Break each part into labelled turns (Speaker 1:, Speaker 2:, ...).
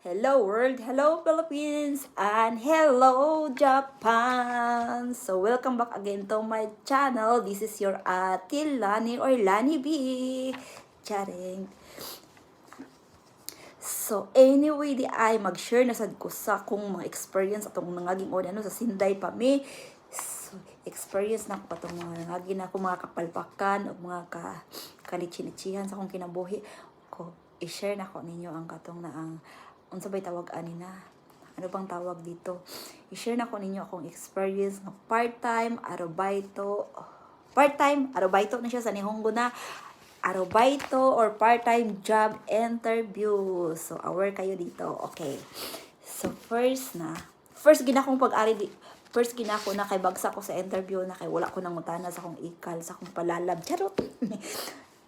Speaker 1: Hello world, hello Philippines, and hello Japan! So welcome back again to my channel. This is your Ate Lani or Lani B. Charing. So anyway, di ay mag-share na sad ko sa kung mga experience atong nangaging o ano sa Sinday pa mi. So, experience na ko pa itong mga nangaging na ako mga kapalpakan o mga kalichinichihan sa akong kinabuhi ko. I-share na ko ninyo ang katong na ang unsa bay tawag ani na, ano bang tawag dito, i-share na ko ninyo akong experience ng part-time arubaito na siya sa Nihongo na arubaito or part-time job interview. So aware kayo dito. Okay, so first gina kong first gina ko na kay bagsa ko sa interview na kay wala ko nang mutana sa akong ikal sa akong palalab charot.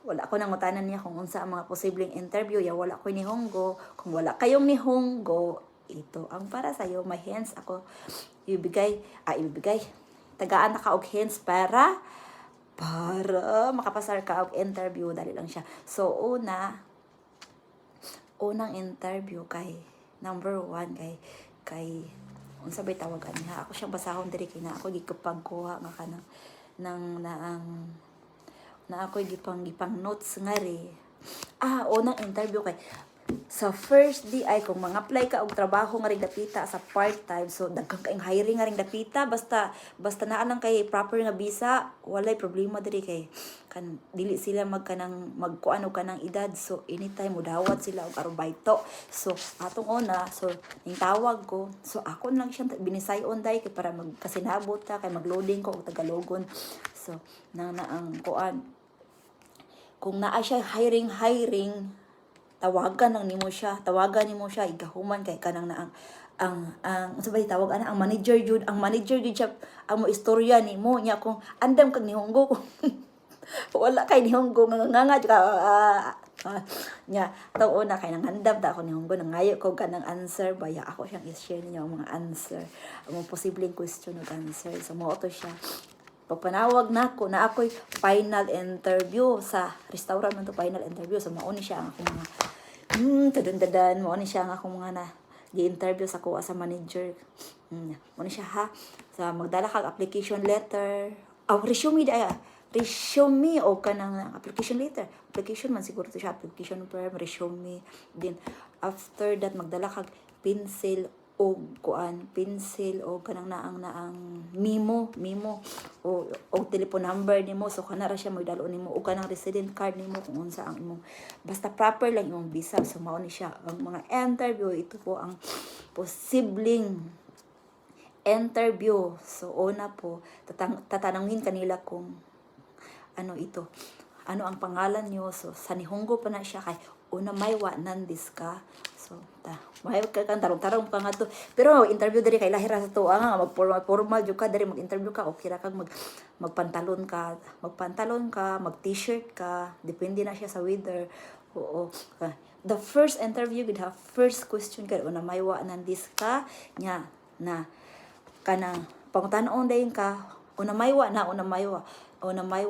Speaker 1: Wala ko nang utanan niya kung unsa ang mga posibleng interview. Ya wala ko ni Honggo. Kung wala kayong ni Honggo, ito ang para sa iyo. May hands ako ibigay. Tagaan na ka og hands para makapasar ka og interview. Dali lang siya. So unang interview kay number 1 kay unsa bay tawagan niya. Ako siyang basahon diri kay na ako gikapagkuha nga kanang na ako'y gipang notes nga ri. Unang interview kay sa first day ay kung mga apply ka og trabaho nga ring dapita sa part-time, so daghan kaayong hiring nga ring dapita basta naa lang kay proper nga visa, walay problema diri kay dili sila magkuano ka ng edad, so anytime modawat sila og arubaito. So atong una, so ning tawag ko, so ako lang siya binisayon day kay para magkasinabot ta kay magloading ko og Tagalogon. So na ang kuan, kung naa siya hiring, tawagan nimo siya igahuman kay kanang na ang unsa ba tawag ana ang manager jud siya ang mo istorya nimo nya kung andam kag nihonggo ko wala kay nihonggo nga nya taw una kay nang handam ta ako nihonggo nangayo ko kanang answer baya ako siyang i-share ninyo ang mga answer ang mga posibleng question ug answer. So mo to siya pagpanawag nako na ako'y final interview sa restaurant man to, final interview. So mao ni siya ang akong mga mao ni siya ang akong mga na gi-interview sa kuha sa manager. Mao ni siya ha, sa magdala kag application letter resume o kanang application letter, application man siguro to siya, application form, resume. Then after that magdala kag pencil o kanang naang memo o telephone number nimo. So kana ra siya magdalo nimo o kanang resident card nimo kung unsa ang imong basta proper lang imong visa. So mao ni siya ang mga interview. Ito po ang posibleng interview. So una po tatanungin kanila kung ano ang pangalan niyo. So sa Nihongo pa na siya kay una may wa nandis ka. So may tarong ka nga to. Pero interview diri kay lahira sa to mag-formal jud ka diri mag-interview ka okay ra kag magpantalon ka, mag-t-shirt ka, depende na siya sa weather. Oo. The first interview gid ha, first question kay una may wa nandis ka nya na kanang pangutanon dayon ka una may wa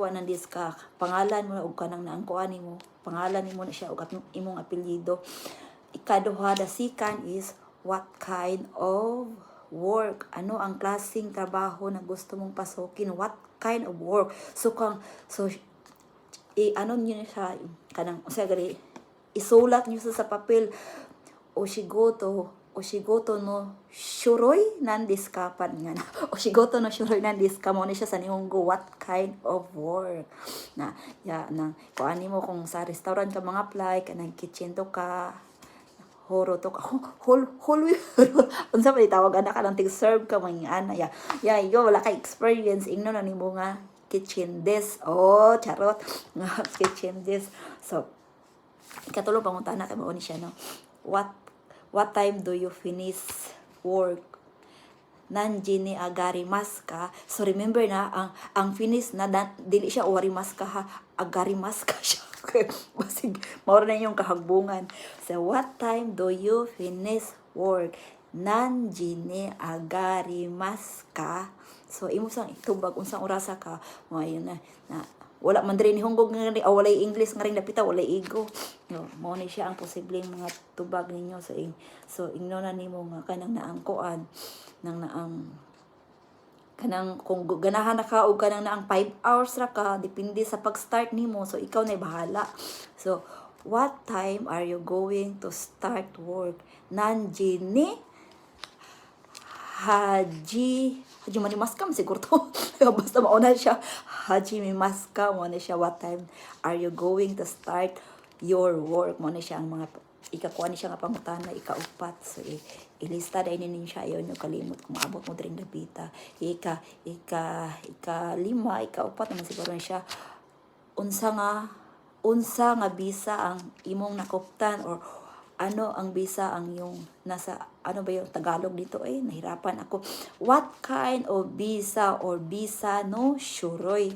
Speaker 1: nandis ka, pangalan mo ug kanang naangkuan nimo, pangalan nimo na siya ug imong apelyido. Ikaduha, the second is what kind of work, ano ang klaseng trabaho na gusto mong pasukin, what kind of work. So ano niyo siya kanang gari isulat niyo sa papel Oshigoto no shuroi nandis ka pan nga na. Oshigoto no shuroi nandis ka mo ni siya sa Nihongo, what kind of work. Na kuan nimo kung sa restaurant ka mga apply kanang kitchen to ka, horo to ka, unsa ba tawag ana ka lang tig-serve ka mga ana yo wala kay experience ingno na nimo nga kitchen desk. Charot nga kitchen desk. So ikatulo pangutana kay mao ni siya no, what time do you finish work? Nanji ni agarimasu ka. So remember na ang finish na dili siya warimasu ka ha, agarimasu ka siya. Basig mao na yung kahagbungan. So what time do you finish work? Nanji ni agarimasu ka. So imo sang itubag unsang orasa ka. Ngayon na wala man diri ni hunggog nga rin, walay English nga rin dapita, walay ego. No, mao ni siya ang posibleng mga tubag ninyo so ingno na nimo nga kanang naangkoan nang naang kanang kung ganahan na ka o kanang naang 5 hours ra ka depende sa pag-start nimo, so ikaw na bahala. So what time are you going to start work? Nanjini Haji Manimaskam siguro to. Basta mauna siya. Haji Mimaska mo na siya. What time are you going to start your work? Mo na siya ang mga ikakuha ni siya nga pangutana, ikaupat. So ilista dahil ninyo siya, ayaw nyo kalimot kung maabot mo din gabita. Lima, ikaupat naman siguro siya. Unsa nga bisa ang imong nakuptan, or ano ang bisa ang yung nasa, ano ba yung Tagalog dito? Nahirapan ako. What kind of visa or visa no shuroy?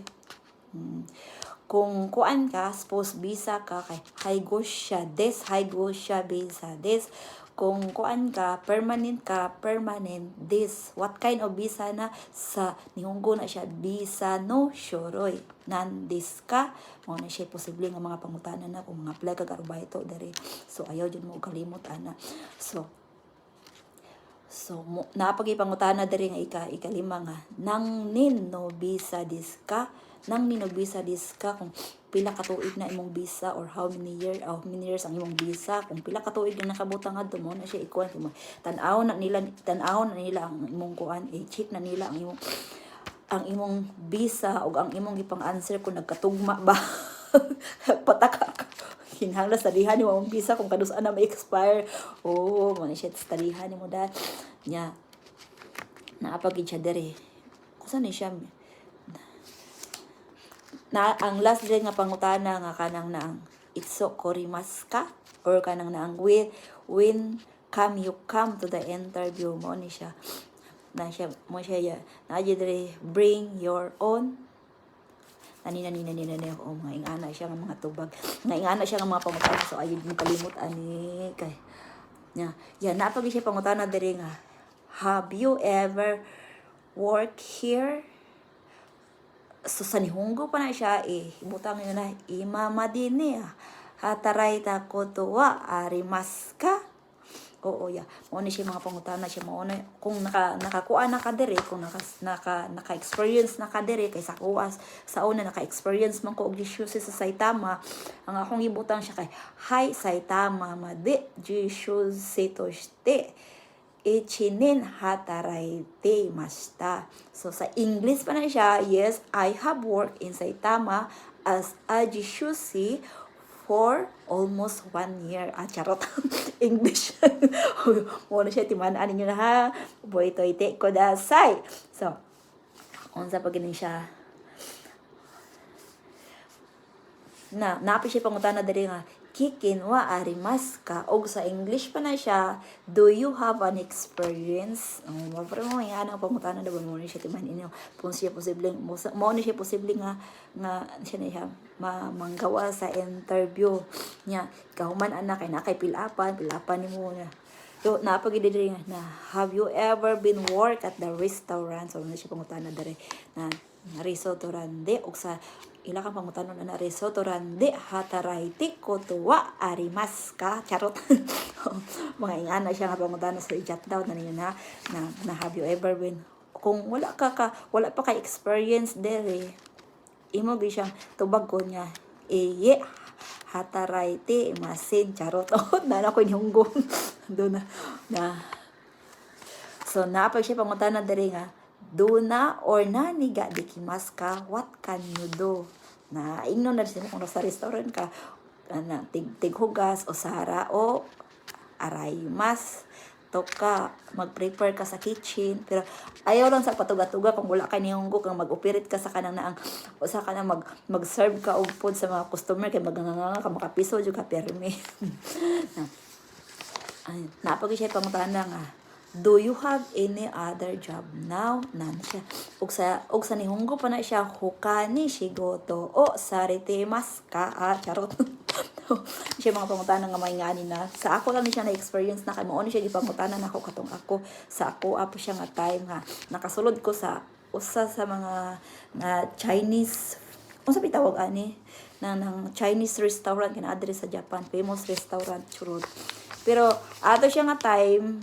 Speaker 1: Kung kuan ka, suppose visa ka kay haigosya visa des. Kung kuan ka, permanent this. What kind of visa na sa nihunggo na siya, visa no shuroy. Nandis ka, mo na siya posible nga mga pangutanan na kung mga apply ka karubay ito dere. So ayaw dyan mo kalimot ana. So napagipangutana dere nga ikalima nga nang nin no visa dis ka, kung pila ka tuig na imong visa, or how many years ang imong visa, kung pila ka tuig na nakabutang adto mo na siya ikuan, tan-aw na nila ang imong kuan, check na nila ang imong visa o ang imong gipang answer kung nagkatugma ba. Pataka hinangla studyhan mo ang visa kung kadus na may expire. Mo na siya studyhan mo da nya naapagid siya dere. Kusa ni siya na ang last day nga pangutana nga kanang naang itso korimasu ka, or kanang naang when you come to the interview, mo ni siya na siya mo siya na dere bring your own nina mga ingana siya nga mga tubag, nga ingana siya nga mga pangutana. So ayun mo kalimot ani kay napag siya pangutana dere nga, have you ever worked here? So sa nihunggo pa na siya, ibutang yun na, imama din hataray ta koto wa arimasu ka? Oo, mo ni siya mga pangutana siya, mo na kung nakakuha na ka dere, kung naka-experience na ka dere, kay sa kuwas sa una naka-experience man ko og jishusi sa Saitama, ang akong ibutang siya kay, hi Saitama made jishusi to shite ichinin hataraite mashita. So sa English pa na siya, yes, I have worked in Saitama as a jishushi for almost 1 year. Charot. English. Muna siya, timanaan ninyo na ha. Boy toite kodasai. So, unsa pa gini siya. Napi siya pangutana dali nga, kikin wa arimasu ka? Og sa English pa na siya, do you have an experience? Mapre mo yan ang pangutana na ba mo ni siya timan inyo. Kung siya posibleng, mo ni siya posibleng nga siya na siya manggawa sa interview niya. Kahuman anak kay pilapan ni mo na. So, napagidiri na, have you ever been work at the restaurant? So, na siya pangutana dere na restaurante, og sa ila kang pangutanon na restaurante hataraite koto wa arimasu ka? Charot. Mga ingana siya nga pangutanon sa i-chat daw na ninyo na have you ever been, kung wala pa ka experience dere, imo gi siyang tubag ko niya hataraite masin. Charot. Na ko yung do na so napag siya pangutana dere nga, do na or naniga dikimasu ka? What can you do? Na ingno na siya kung sa restaurant ka, tighugas o sara o araymas to ka, mag-prepare ka sa kitchen. Pero ayaw lang sa patuga-tuga kung wala ka niyunggo, kang mag-operate ka sa kanang naang o sa kanang mag-serve ka og food sa mga customer, kay maganganga ka makapiso jud ka permi. Napag siya pangutana nga, do you have any other job now? Nan siya. Og sa nihunggo pa na siya, hukani shigoto o saritimasu ka? Charot. Siya mga pangutanan nga may ngani na. Sa ako lang siya na-experience na kay mo siya gipangutanan ako katong ako. Sa ako apo siya nga time nga nakasulod ko sa usa sa mga Chinese unsa pa tawag ani ng Chinese restaurant kinaadre sa Japan, famous restaurant churot. Pero ato siya nga time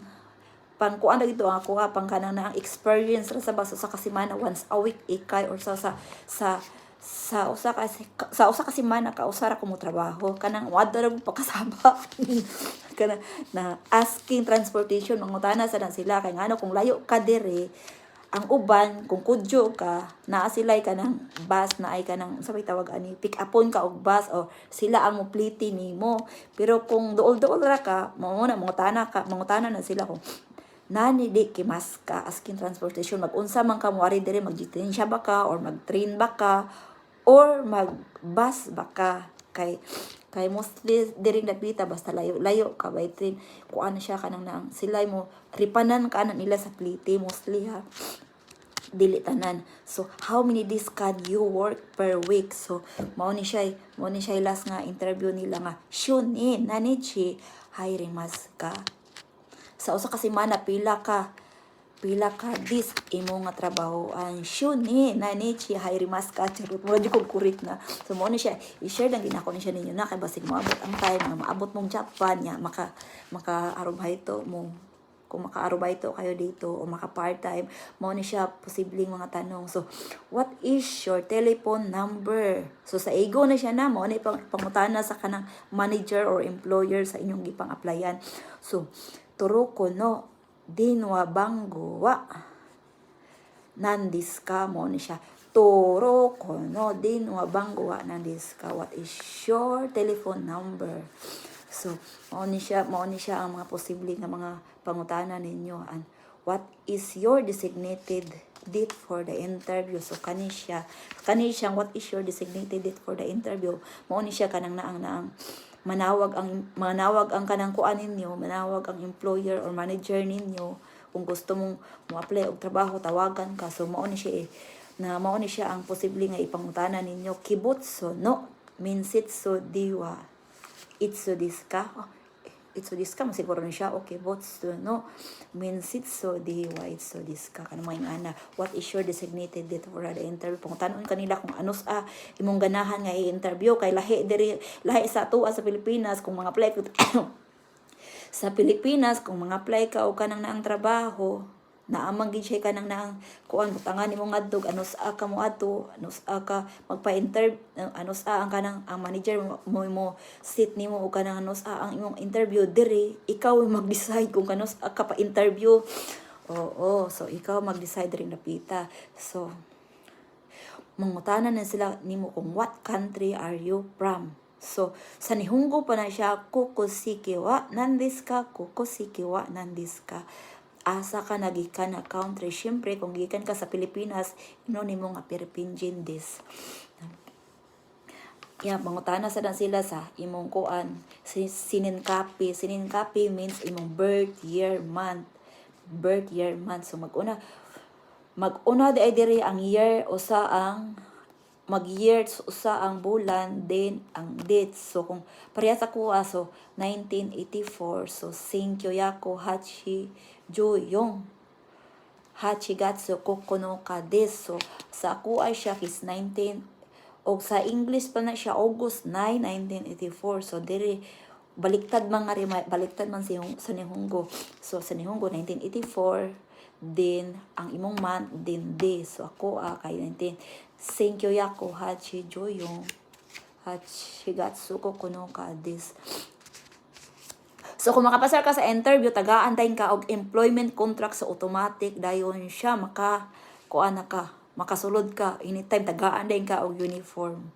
Speaker 1: pang kuan na dito ako pang kanang na ang experience ra sa baso sa kasimana once a week ikay or sa usa ka semana ka usara ko mo trabaho kanang wadra mo pakasaba kana na asking transportation mangutana sa sila kay ngano kung layo ka dire ang uban kung kudyo ka naa sila ka ng bus na ay ka ng sabay tawag ani pick upon ka og bus o sila ang mopliti nimo pero kung duol ra ka mangutana na sila kung nani di kimas ka asking transportation mag-unsa man ka moari dire mag-jeepney ba ka or mag-train ba ka or mag-bus ba ka kay mostly diri napita basta layo ka by train kuan siya kanang nang sila mo ripanan ka na nila sa plite mostly ha dili tanan so how many days can you work per week so mao ni siya last nga interview nila nga shunin nanichi hayrimas ka sa usa ka semana pila ka dis imo nga trabaho ang shuni nanichi hayrimas ka charot mo di ko kurik na so mo ni siya i-share lang ginako ni siya ninyo na kay basig moabot ang time nga maabot mong Japan nya maka arubay to mo kung maka-arubay to kayo dito o maka part-time mo ni siya posibleng mga tanong so what is your telephone number so sa ego na siya na mo ni pangutana sa kanang manager or employer sa inyong gipang applyan so turo ko no dinwa bango wa nandiska mo ni siya toro kono dinwa bango wa nandiska what is your telephone number so mo ni siya ang mga posible nga mga pangutana ninyo and what is your designated date for the interview so kani siya what is your designated date for the interview mo ni siya kanang naang manawag ang kanang kuan ninyo manawag ang employer or manager ninyo kung gusto mong mo-apply og trabaho tawagan ka so mao ni siya ang posible nga ipangutana ninyo kibutso no minsitso diwa itso diska itso diska masiguro ni siya okay butso no minsitso diwa itso diska kanang mga ana what is your designated date for the interview pangutanon kanila kung anos imong ganahan nga i-interview kay lahi sa tuwa sa Pilipinas kung mga apply sa Pilipinas kung mga apply ka o kanang naang trabaho naamang gid siya kanang naang kuan butangan nimo ngadto anos ka mo ato anos ka magpa-interview anos ang kanang ang manager mo sit nimo o kanang anos ang imong interview dire ikaw mag-decide kung kanos ka pa interview oo so ikaw mag-decide ring napita so mangutana na sila nimo kung what country are you from so sa Nihongo pa na siya kokosiki wa nandiska asa ka nagikan na country syempre kung gikan ka sa Pilipinas ino nimo nga Philippine des mangutana sa sila sa imong kuan sininkapi means imong birth year month so maguna di diri ang year usa ang mag-year usa ang bulan then ang date so kung pareha sa kuha so 1984 so Senkyo Yako Hachi Joyong Hachigatsu Kokono ka desu sa kuha siya is 19 o sa English pa na siya August 9, 1984 so diri baliktad man sa Nihongo so sa Nihongo 1984 then ang imong month then day so ako kay 19 Senkyo Yako Hachi Joyong Hachigatsu Kokono ka desu so kung makapasar ka sa interview, tagaan-tayin ka og employment contract sa automatic dayon siya makasulod ka anytime tagaan-tayin ka og uniform.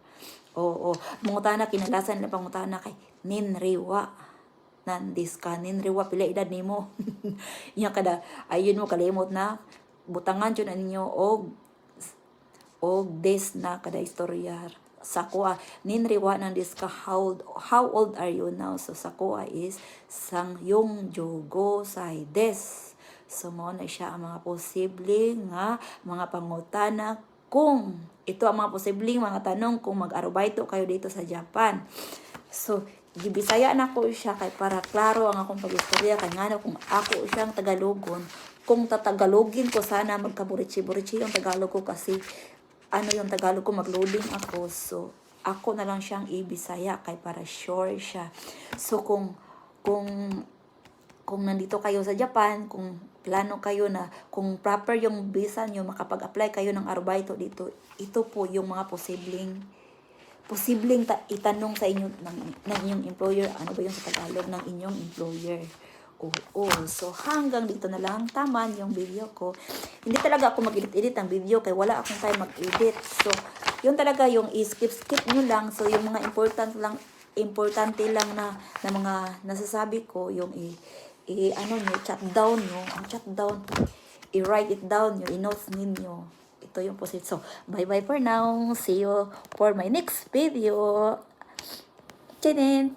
Speaker 1: Oo, mangutana kinalasan na pangutana kay ninriwa ninriwa pila edad nimo. Nya kada ayun mo kalimot na butangan jud ninyo og des na kada istorya sa kuha ninriwa nandiska how old are you now so sa kuha is sang yung jogo say des so mo na siya ang mga posibleng nga mga pangutana kung ito ang mga posibleng mga tanong kung mag-arubayto kayo dito sa Japan so gibisaya na ko siya kay para klaro ang akong pag-istorya kay ngano kung ako siyang Tagalogon kung tatagalogin ko sana magkaburichi-burichi yung Tagalog ko kasi ano yung Tagalog ko, mag-loading ako. So, ako na lang siyang i-Bisaya kay para sure siya. So, kung nandito kayo sa Japan, kung plano kayo na, kung proper yung visa nyo, makapag-apply kayo ng arbaito dito, ito po yung mga posibleng itanong sa inyo ng inyong employer. Ano ba yung sa Tagalog ng inyong employer? Oo. So, hanggang dito na lang. Taman yung video ko. Hindi talaga ako mag-edit-edit ng video kaya wala akong time mag-edit. So, yun talaga yung i-skip nyo lang. So, yung mga importante lang na mga nasasabi ko, yung chat down nyo. Ang chat down, i-write it down nyo, i-notes ninyo. Ito yung posit. So, bye-bye for now. See you for my next video. Chinin!